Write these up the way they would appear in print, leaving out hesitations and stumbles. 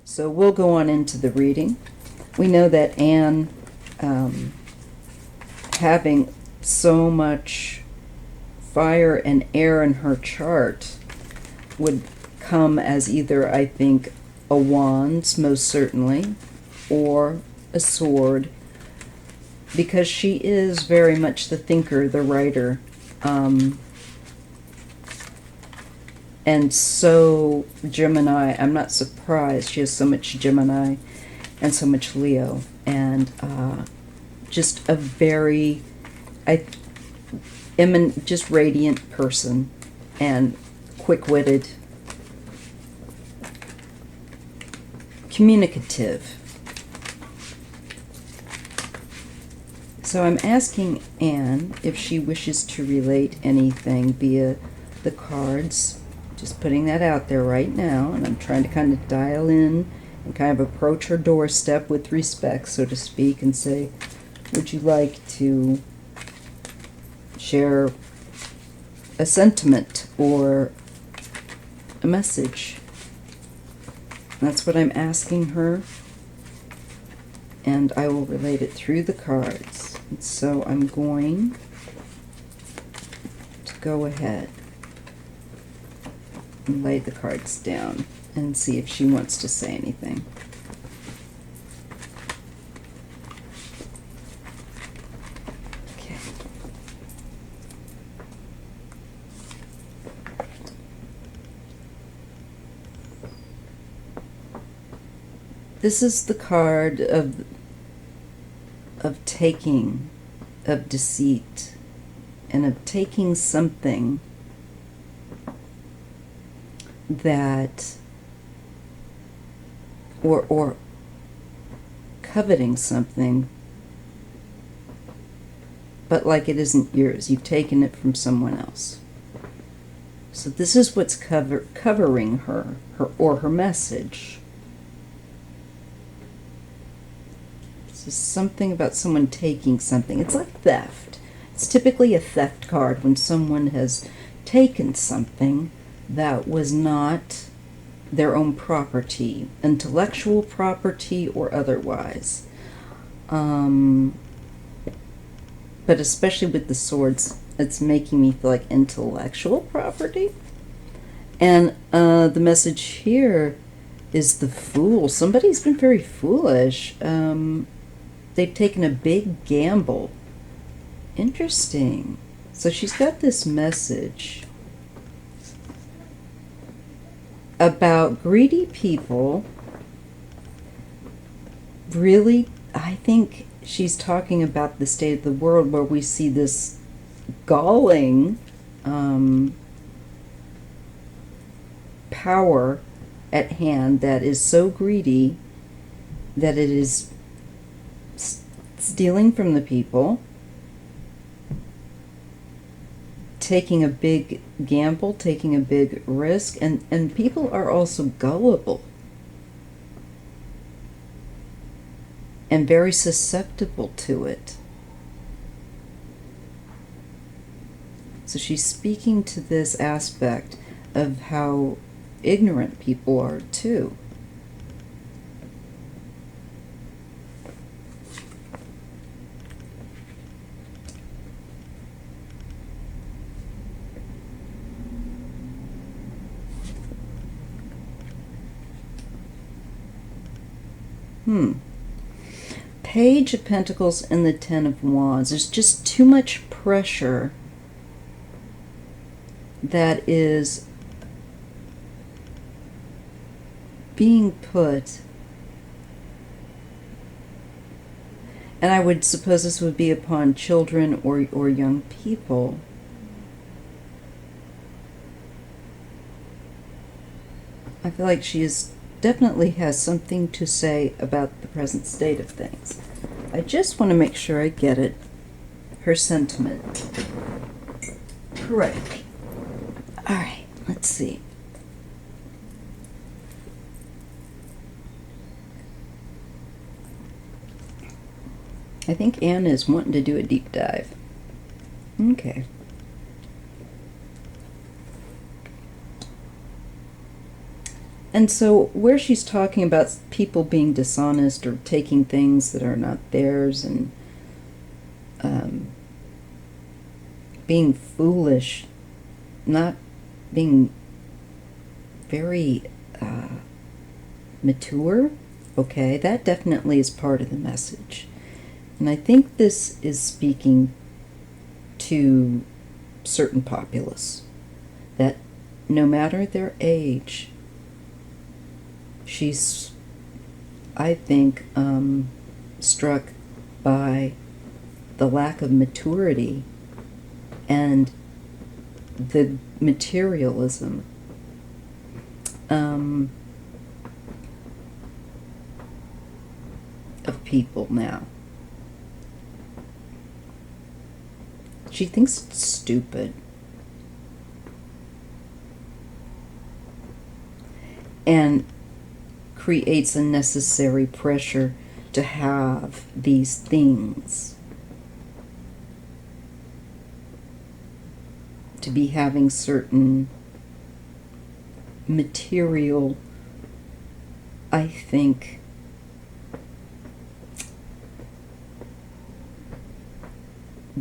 So we'll go on into the reading. We know that Anne, having so much fire and air in her chart, would come as either, I think, a wand, most certainly, or a sword, because she is very much the thinker, the writer, and so Gemini. I'm not surprised she has so much Gemini and so much Leo, and just a very, just radiant person, and quick-witted, communicative. So I'm asking Anne if she wishes to relate anything via the cards. Just putting that out there right now, and I'm trying to kind of dial in and kind of approach her doorstep with respect, so to speak, and say, would you like to share a sentiment or a message? That's what I'm asking her, and I will relate it through the cards. And so I'm going to go ahead and lay the cards down and see if she wants to say anything. Okay. This is the card of taking, of deceit, and of taking something that, or coveting something, but like it isn't yours. You've taken it from someone else. So this is what's covering her or her message. This is something about someone taking something. It's like theft. It's typically a theft card when someone has taken something that was not their own property, intellectual property or otherwise. But especially with the swords, it's making me feel like intellectual property. And the message here is the Fool. Somebody's been very foolish. They've taken a big gamble. Interesting. So she's got this message about greedy people. Really, I think she's talking about the state of the world where we see this galling power at hand that is so greedy that it is stealing from the people, taking a big gamble, taking a big risk, and people are also gullible and very susceptible to it. So she's speaking to this aspect of how ignorant people are too. Page of Pentacles and the Ten of Wands. There's just too much pressure that is being put, and I would suppose this would be upon children or young people. I feel like she definitely has something to say about the present state of things. I just want to make sure I get it, her sentiment, correctly. All right, let's see. I think Anne is wanting to do a deep dive. Okay. And so where she's talking about people being dishonest or taking things that are not theirs and being foolish, not being very mature, okay, that definitely is part of the message. And I think this is speaking to certain populace, that no matter their age, she's, I think, struck by the lack of maturity and the materialism of people now. She thinks it's stupid. And creates unnecessary pressure to have these things. To be having certain material, I think,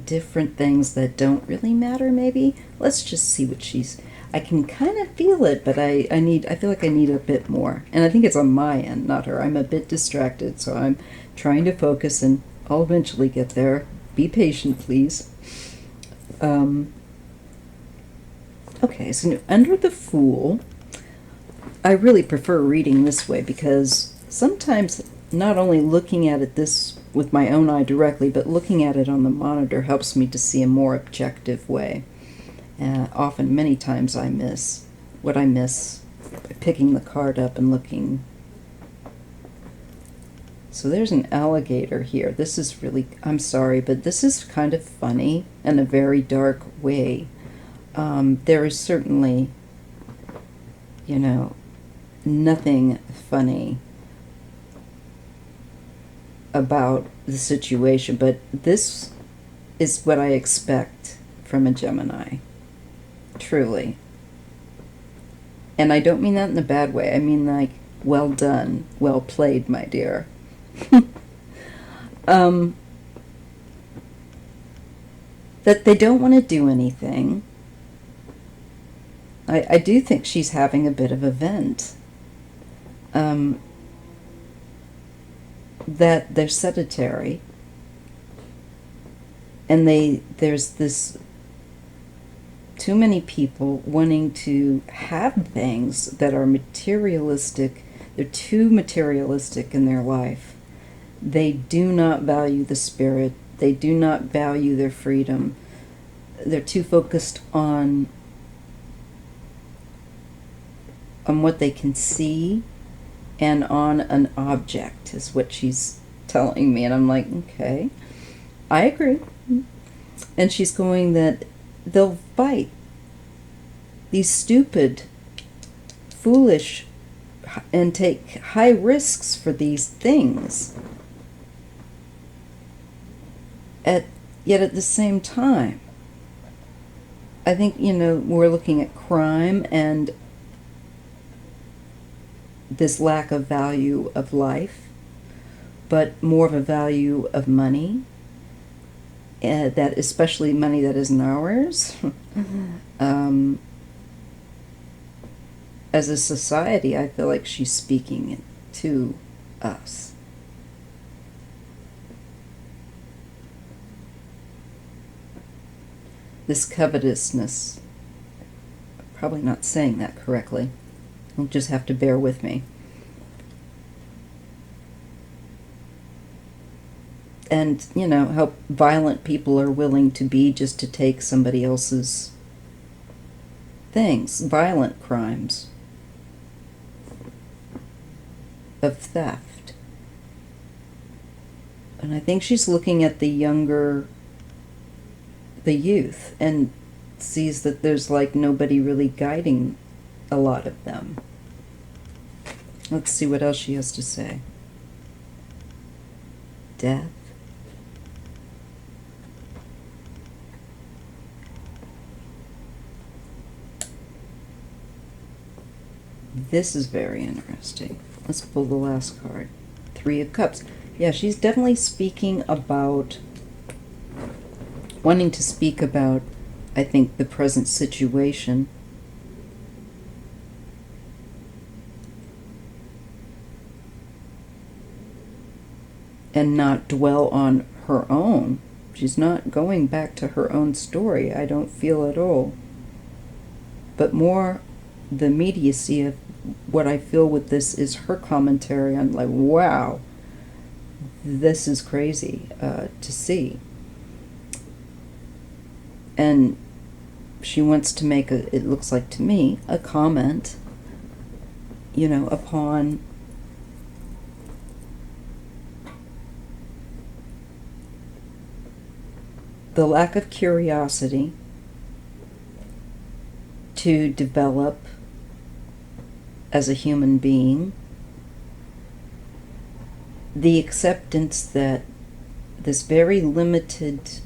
different things that don't really matter, maybe. Let's just see what she's... I can kind of feel it, but I feel like I need a bit more. And I think it's on my end, not her. I'm a bit distracted, so I'm trying to focus, and I'll eventually get there. Be patient, please. Okay, so under the Fool, I really prefer reading this way because sometimes not only looking at it this with my own eye directly, but looking at it on the monitor helps me to see a more objective way. Often, many times, I miss what I miss by picking the card up and looking. So there's an alligator here. This is really, I'm sorry, but this is kind of funny in a very dark way. There is certainly, you know, nothing funny about the situation, but this is what I expect from a Gemini. Truly. And I don't mean that in a bad way. I mean, like, well done, well played, my dear. That they don't want to do anything. I do think she's having a bit of a vent. That they're sedentary. And there's this too many people wanting to have things that are materialistic. They're too materialistic in their life. They do not value the spirit. They do not value their freedom. They're too focused on what they can see and on an object, is what she's telling me. And I'm like, okay, I agree. And she's going that they'll fight these stupid, foolish, and take high risks for these things. Yet at the same time, I think, you know, we're looking at crime and this lack of value of life, but more of a value of money, that especially money that isn't ours. As a society, I feel like she's speaking to us. This covetousness, probably not saying that correctly. You'll just have to bear with me. And, you know, how violent people are willing to be just to take somebody else's things. Violent crimes of theft. And I think she's looking at the youth, and sees that there's like nobody really guiding a lot of them. Let's see what else she has to say. Death. This is very interesting. Let's pull the last card. Three of Cups. Yeah, she's definitely speaking about, wanting to speak about, I think, the present situation. And not dwell on her own. She's not going back to her own story, I don't feel at all. But more the immediacy of what I feel with this is her commentary on, like, wow, this is crazy to see. And she wants to make, it looks like to me, a comment, you know, upon the lack of curiosity to develop as a human being, the acceptance that this very limited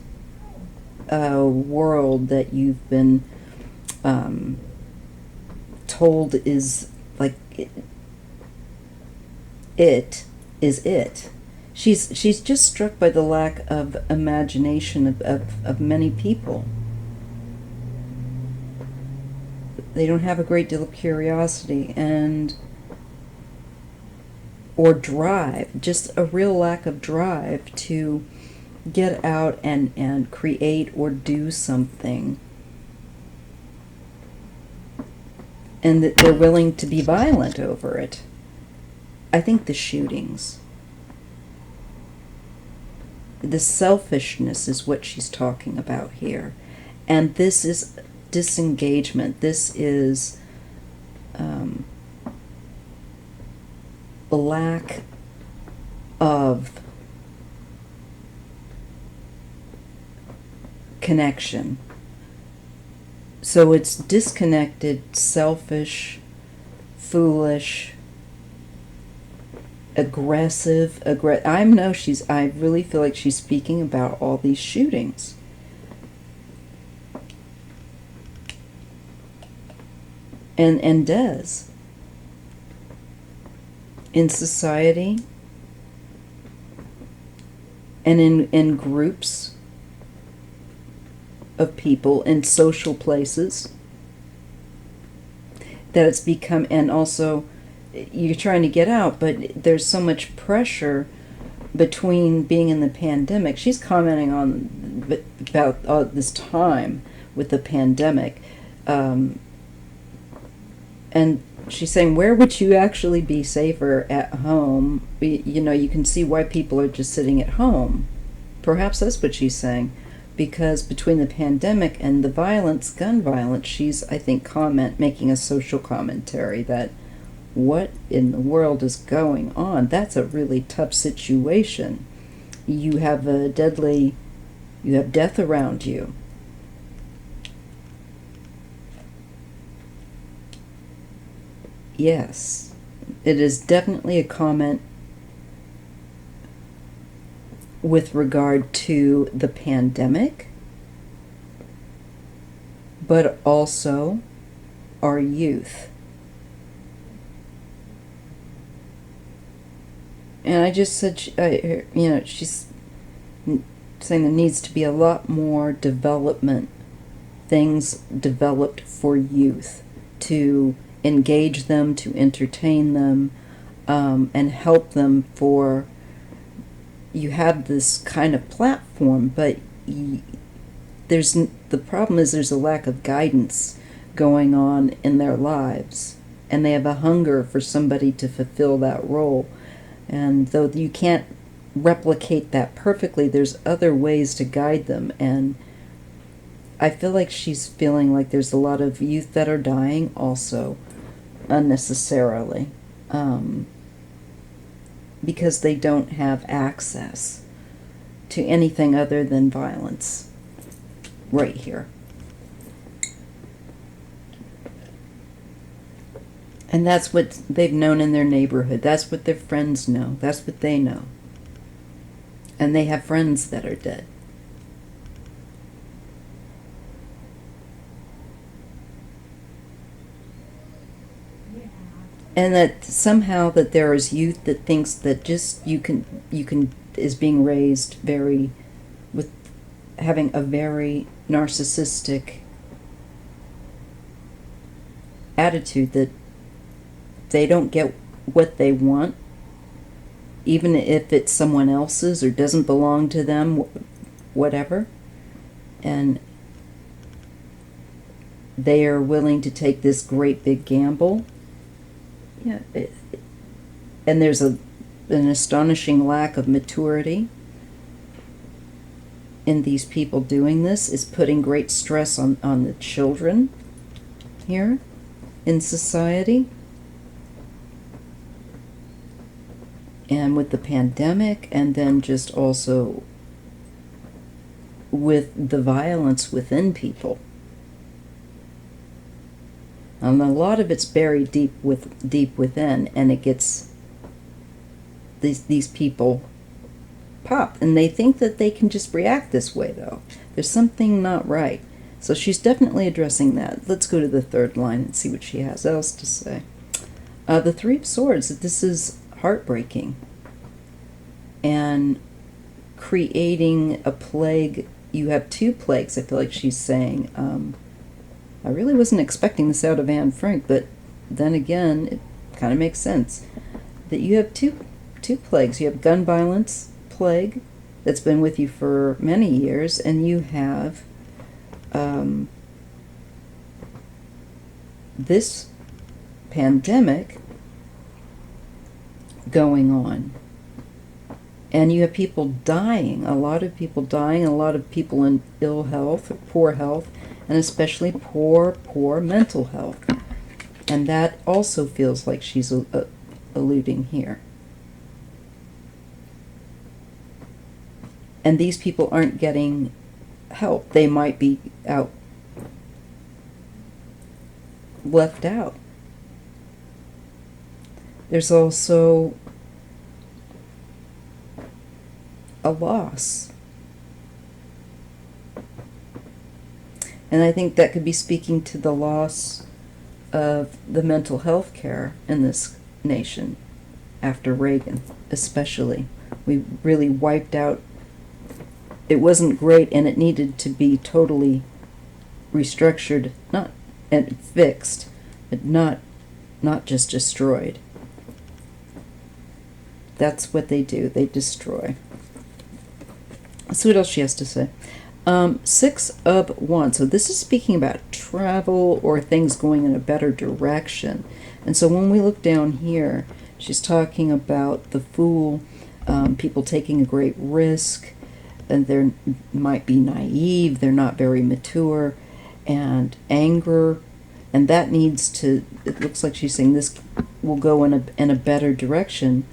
world that you've been told is like it is it. She's just struck by the lack of imagination of many people. They don't have a great deal of curiosity or drive, just a real lack of drive to get out and create or do something. And that they're willing to be violent over it. I think the shootings, the selfishness is what she's talking about here. And this is disengagement. This is a lack of connection. So it's disconnected, selfish, foolish, aggressive. I really feel like she's speaking about all these shootings. And does. In society and in groups of people, in social places, that it's become, and also you're trying to get out, but there's so much pressure between being in the pandemic. She's commenting on about this time with the pandemic. And she's saying, where would you actually be safer at home? You know, you can see why people are just sitting at home. Perhaps that's what she's saying. Because between the pandemic and the violence, gun violence, she's, I think, making a social commentary that what in the world is going on? That's a really tough situation. You have death around you. Yes, it is definitely a comment with regard to the pandemic, but also our youth. And I just said, she's saying there needs to be a lot more development, things developed for youth, to engage them, to entertain them, and help them for, you have this kind of platform, but the problem is there's a lack of guidance going on in their lives, and they have a hunger for somebody to fulfill that role. And though you can't replicate that perfectly, there's other ways to guide them. And I feel like she's feeling like there's a lot of youth that are dying also unnecessarily, because they don't have access to anything other than violence right here. And that's what they've known in their neighborhood. That's what their friends know. That's what they know. And they have friends that are dead. And that somehow that there is youth that thinks that just you can is being raised very with having a very narcissistic attitude, that they don't get what they want, even if it's someone else's or doesn't belong to them, whatever, and they are willing to take this great big gamble. Yeah, and there's an astonishing lack of maturity in these people doing this. Is putting great stress on the children here in society. And with the pandemic, and then just also with the violence within people. And a lot of it's buried deep within, and it gets these people pop, and they think that they can just react this way, though. There's something not right. So she's definitely addressing that. Let's go to the third line and see what she has else to say. The Three of Swords, this is heartbreaking and creating a plague. You have two plagues, I feel like she's saying. I really wasn't expecting this out of Anne Frank, but then again, it kind of makes sense. That you have two plagues. You have gun violence plague that's been with you for many years, and you have this pandemic going on. And you have people dying, a lot of people dying, a lot of people in ill health, poor health, and especially poor mental health. And that also feels like she's alluding here. And these people aren't getting help. They might be left out. There's also a loss. And I think that could be speaking to the loss of the mental health care in this nation after Reagan, especially. We really wiped out. It wasn't great, and it needed to be totally restructured, and fixed, but not just destroyed. That's what they do. They destroy. Let's see what else she has to say. Six of Wands. So this is speaking about travel or things going in a better direction. And so when we look down here, she's talking about the Fool, people taking a great risk, and they might be naive, they're not very mature, and anger, and that needs to, it looks like she's saying this will go in a better direction.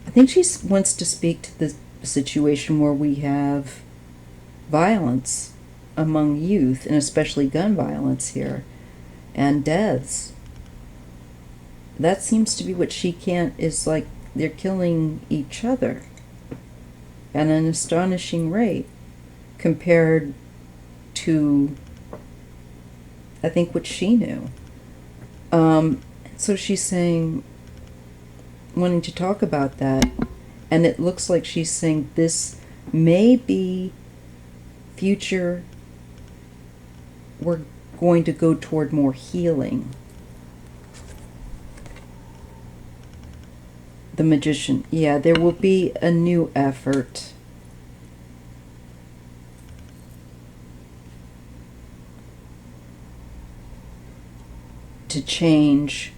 I think she wants to speak to the situation where we have violence among youth, and especially gun violence here, and deaths. That seems to be what she can't, is like they're killing each other at an astonishing rate compared to, I think, what she knew. So she's saying, wanting to talk about that, and it looks like she's saying this may be future, we're going to go toward more healing. The Magician, yeah, there will be a new effort to change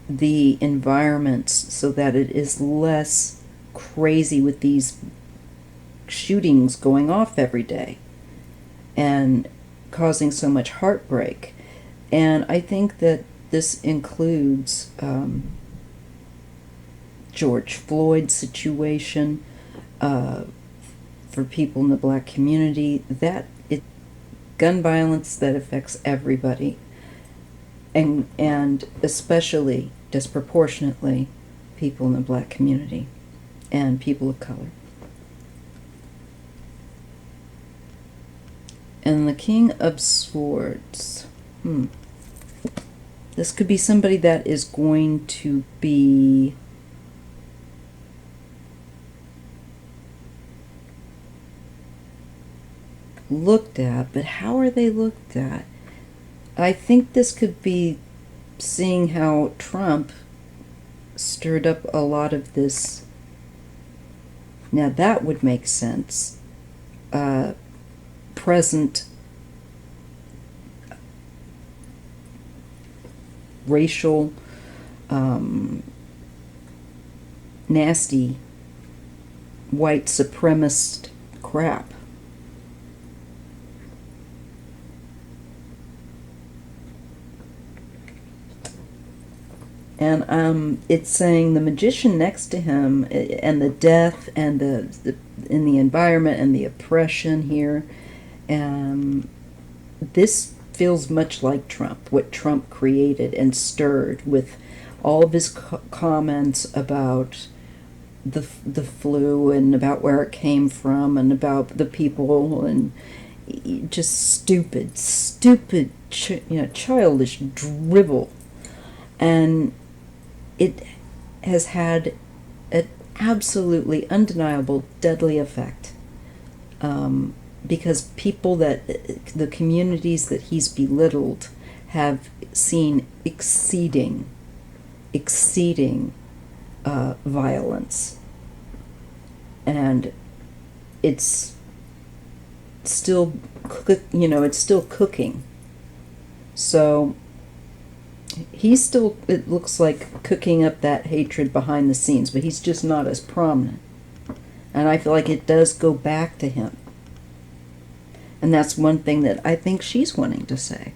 the environments so that it is less crazy with these shootings going off every day and causing so much heartbreak. And I think that this includes George Floyd's situation, for people in the black community, gun violence that affects everybody, and especially disproportionately people in the black community and people of color. And the King of Swords. This could be somebody that is going to be looked at, but how are they looked at? I think this could be seeing how Trump stirred up a lot of this. Now that would make sense. Present racial, nasty, white supremacist crap. And it's saying the magician next to him, and the death, and the in the environment, and the oppression here. This feels much like Trump, what Trump created and stirred with all of his comments about the flu, and about where it came from, and about the people, and just stupid, childish drivel. And it has had an absolutely undeniable, deadly effect. Because people the communities that he's belittled have seen exceeding violence. And it's still, it's still cooking. So he's still, it looks like, cooking up that hatred behind the scenes, but he's just not as prominent. And I feel like it does go back to him. And that's one thing that I think she's wanting to say.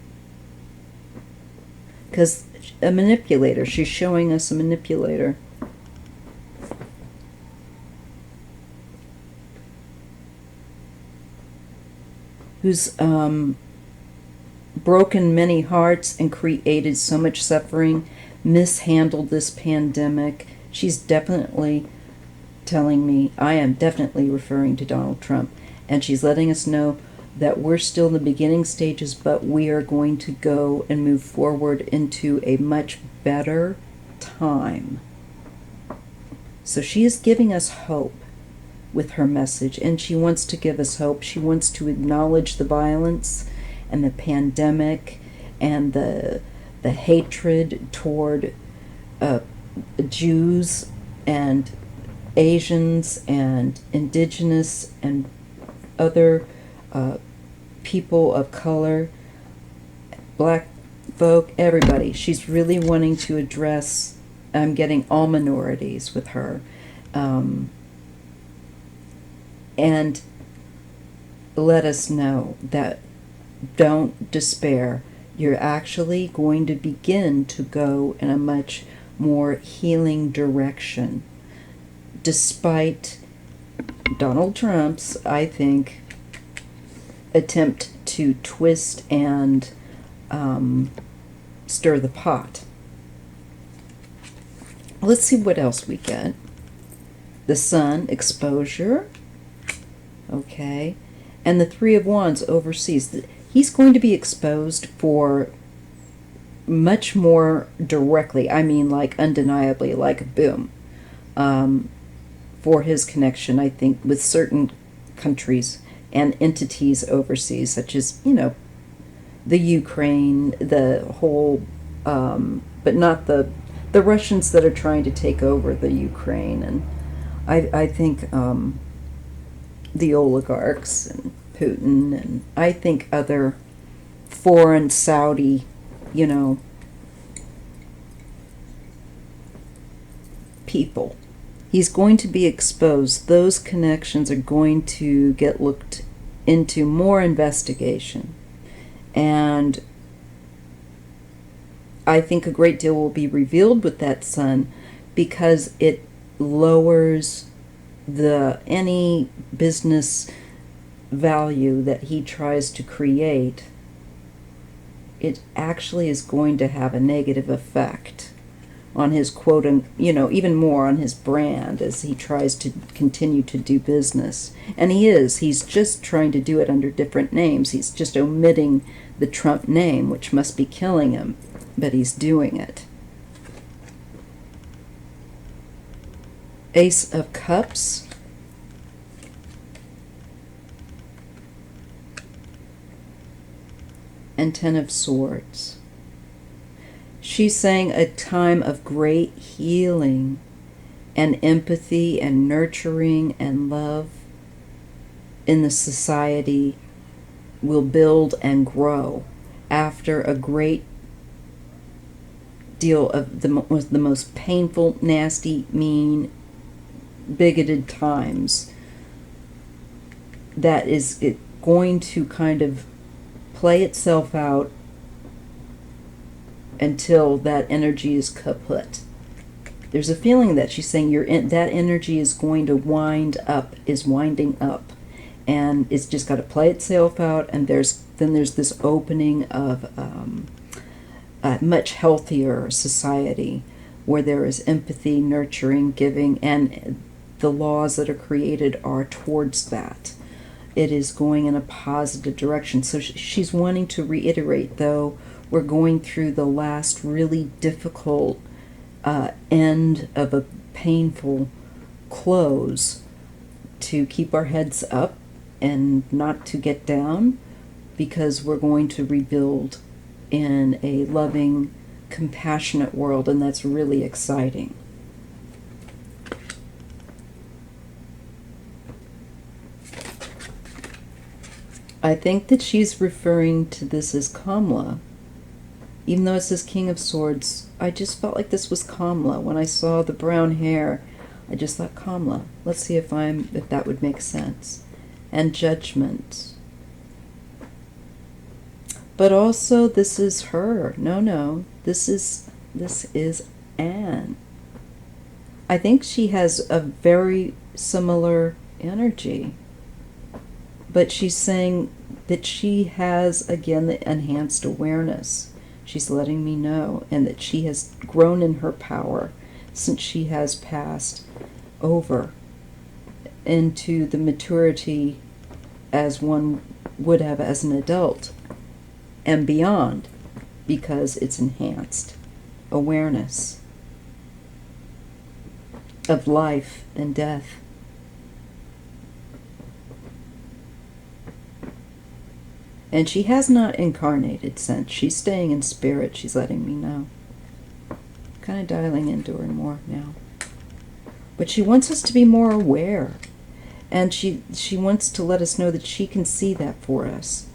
Because a manipulator, she's showing us a manipulator. Who's broken many hearts and created so much suffering, mishandled this pandemic. She's definitely telling me, I am definitely referring to Donald Trump, and she's letting us know that we're still in the beginning stages, but we are going to go and move forward into a much better time. So she is giving us hope with her message, and she wants to give us hope. She wants to acknowledge the violence and the pandemic and the hatred toward Jews and Asians and indigenous and other people of color, black folk, everybody. She's really wanting to address, I'm getting all minorities with her. And let us know that don't despair. You're actually going to begin to go in a much more healing direction. Despite Donald Trump's, I think, attempt to twist and stir the pot. Let's see what else we get. The Sun, exposure. Okay. And the Three of Wands, overseas. He's going to be exposed for much more directly. I mean, like, undeniably, like, boom. For his connection, I think, with certain countries and entities overseas, such as, the Ukraine, the whole, but not the Russians that are trying to take over the Ukraine, and I think the oligarchs and Putin, and I think other foreign Saudi, people. He's going to be exposed. Those connections are going to get looked into, more investigation. And I think a great deal will be revealed with that Sun, because it lowers any business value that he tries to create. It actually is going to have a negative effect on his quote, and even more on his brand as he tries to continue to do business. And he's just trying to do it under different names. He's just omitting the Trump name, which must be killing him. but he's doing it. Ace of Cups. And Ten of Swords. She's saying a time of great healing and empathy and nurturing and love in the society will build and grow after a great deal of the most painful, nasty, mean, bigoted times. That is it going to kind of play itself out until that energy is kaput. There's a feeling that she's saying that energy is going to is winding up, and it's just got to play itself out. And there's this opening of a much healthier society where there is empathy, nurturing, giving, and the laws that are created are towards that. It is going in a positive direction. So she's wanting to reiterate, though, we're going through the last really difficult end of a painful close, to keep our heads up and not to get down, because we're going to rebuild in a loving, compassionate world, and that's really exciting. I think that she's referring to this as Kamla. Even though it says King of Swords, I just felt like this was Kamla. When I saw the brown hair, I just thought Kamla. Let's see if that would make sense. And Judgment. But also, this is her. No, this is Anne. I think she has a very similar energy. But she's saying that she has, again, the enhanced awareness. She's letting me know, and that she has grown in her power since she has passed over into the maturity as one would have as an adult and beyond, because it's enhanced awareness of life and death. And she has not incarnated since. She's staying in spirit, she's letting me know. Kind of dialing into her more now. But she wants us to be more aware. And she wants to let us know that she can see that for us.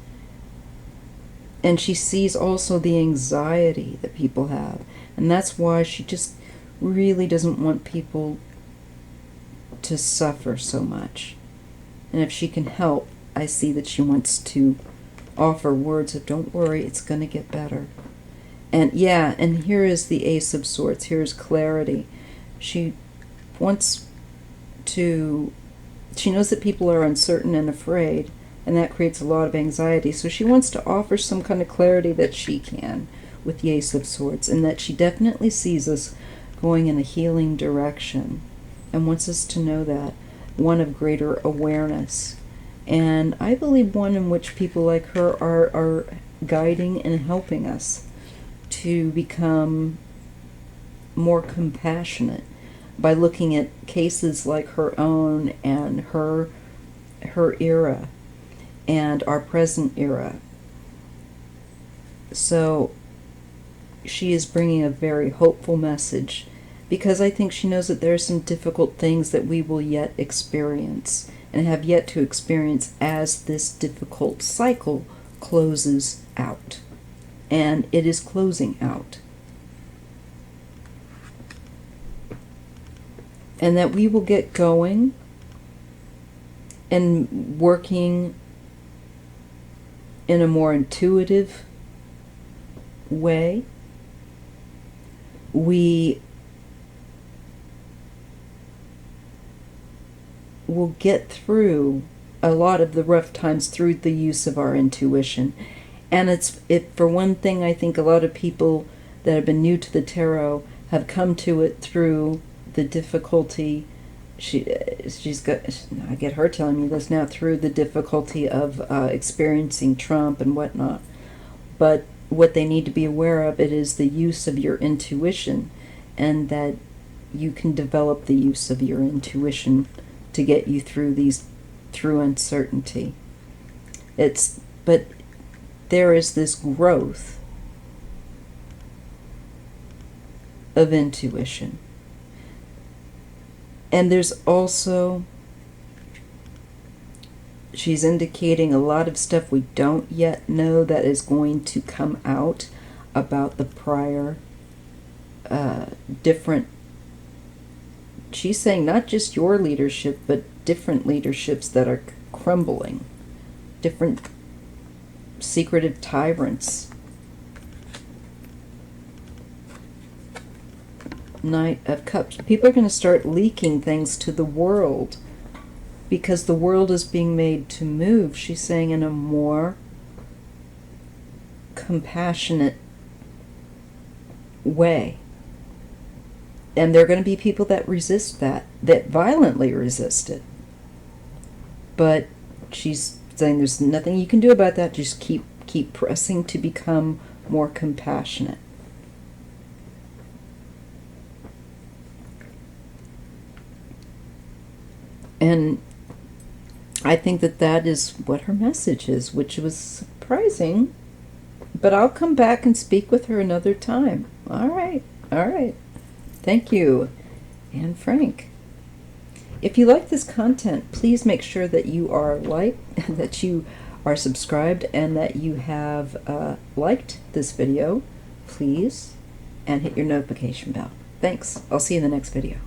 And she sees also the anxiety that people have. And that's why she just really doesn't want people to suffer so much. And if she can help, I see that she wants to offer words of, don't worry, it's going to get better. And yeah, and here is the Ace of Swords. Here's clarity. She knows that people are uncertain and afraid, and that creates a lot of anxiety. So she wants to offer some kind of clarity that she can with the Ace of Swords, and that she definitely sees us going in a healing direction and wants us to know that, one of greater awareness. And I believe one in which people like her are guiding and helping us to become more compassionate by looking at cases like her own and her era and our present era. So she is bringing a very hopeful message, because I think she knows that there are some difficult things that we will yet experience and have yet to experience as this difficult cycle closes out. And it is closing out. And that we will get going and working in a more intuitive way. We will get through a lot of the rough times through the use of our intuition. And for one thing, I think a lot of people that have been new to the tarot have come to it through the difficulty. I get her telling me this now, through the difficulty of experiencing Trump and whatnot. But what they need to be aware of, it is the use of your intuition, and that you can develop the use of your intuition to get you through uncertainty. But there is this growth of intuition. And there's also, she's indicating a lot of stuff we don't yet know that is going to come out about the prior different, she's saying not just your leadership, but different leaderships that are crumbling, different secretive tyrants. Knight of Cups. People are going to start leaking things to the world because the world is being made to move, she's saying, in a more compassionate way. And there are going to be people that resist that violently resist it. But she's saying there's nothing you can do about that. Just keep pressing to become more compassionate. And I think that is what her message is, which was surprising. But I'll come back and speak with her another time. All right. Thank you, Anne Frank. If you like this content, please make sure that you are that you are subscribed, and that you have liked this video, please, and hit your notification bell. Thanks. I'll see you in the next video.